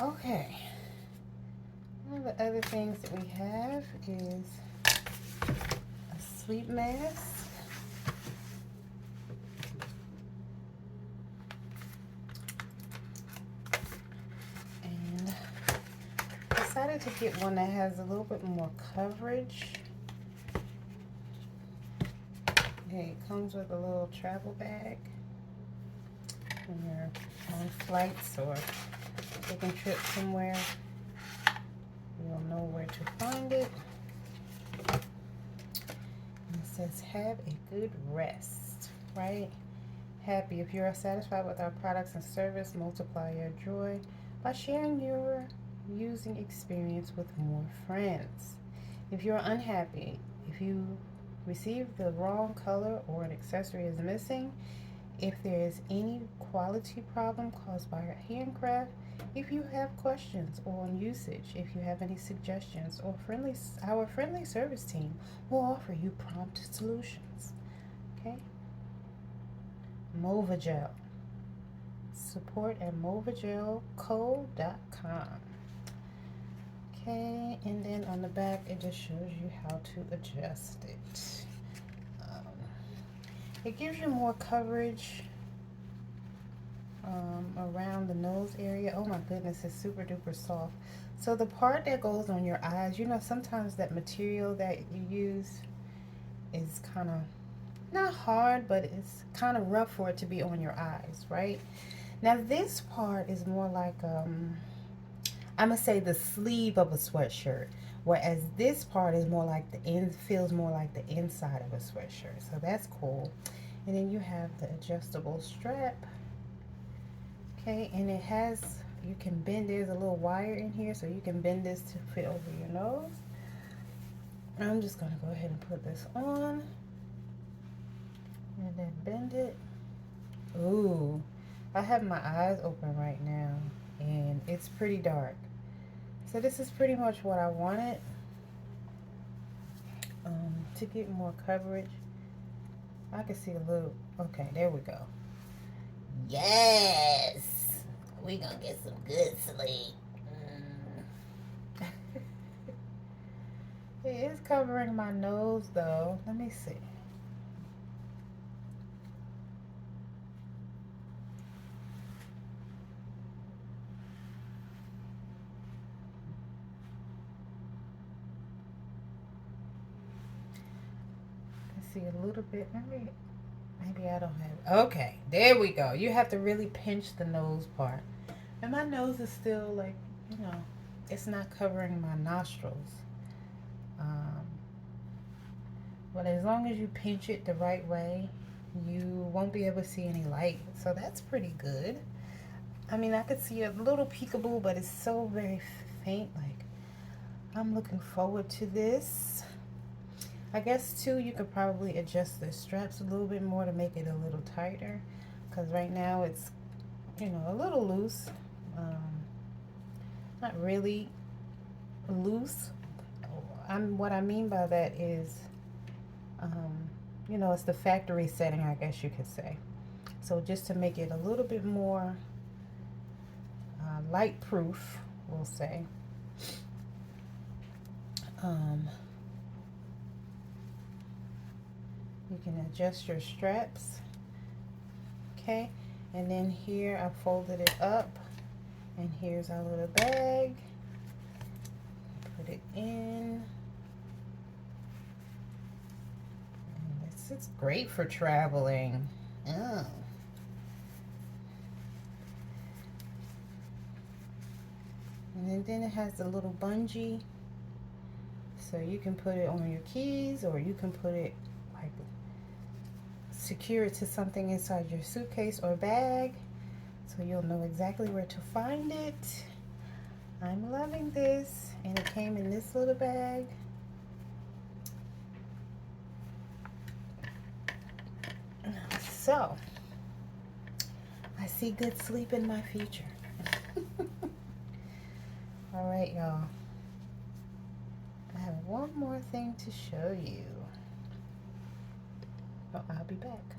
Okay. One of the other things that we have is a sleep mask. And I decided to get one that has a little bit more coverage. Okay, it comes with a little travel bag when you're on flights or taking trips somewhere. You'll know where to find it. And it says, have a good rest, right? Happy. If you are satisfied with our products and service, multiply your joy by sharing your using experience with more friends. If you're unhappy, if you received the wrong color or an accessory is missing, if there is any quality problem caused by our handcraft, if you have questions on usage, if you have any suggestions, or our friendly service team will offer you prompt solutions. Okay? Movagel. Support at movagelco.com. Okay, and then on the back it just shows you how to adjust it. It gives you more coverage around the nose area. Oh my goodness, it's super duper soft. So the part that goes on your eyes, you know, sometimes that material that you use is kind of not hard, but it's kind of rough for it to be on your eyes, right? Now this part is more like I'm gonna say the sleeve of a sweatshirt, whereas this part is more like feels more like the inside of a sweatshirt. So that's cool. And then you have the adjustable strap. Okay, and it has, you can bend, there's a little wire in here, so you can bend this to fit over your nose. I'm just gonna go ahead and put this on and then bend it. Ooh, I have my eyes open right now and it's pretty dark. So this is pretty much what I wanted, to get more coverage. I can see a little, okay, there we go. Yes! We gonna get some good sleep. It is covering my nose though. Let me see. See a little bit. Maybe I don't have. Okay, there we go. You have to really pinch the nose part, and my nose is still like, you know, it's not covering my nostrils. But as long as you pinch it the right way, you won't be able to see any light. So that's pretty good. I mean, I could see a little peekaboo, but it's so very faint. Like, I'm looking forward to this. I guess too, you could probably adjust the straps a little bit more to make it a little tighter, because right now it's, you know, a little loose. Not really loose. What I mean by that is, you know, it's the factory setting, I guess you could say. So just to make it a little bit more light proof, we'll say. You can adjust your straps. Okay, and then here I folded it up, and here's our little bag. Put it in. And this is great for traveling. Oh. And then it has a little bungee, so you can put it on your keys, or you can put it like secure it to something inside your suitcase or bag, so you'll know exactly where to find it. I'm loving this, and it came in this little bag. So I see good sleep in my future. All right, y'all. I have one more thing to show you. Oh, I'll be back.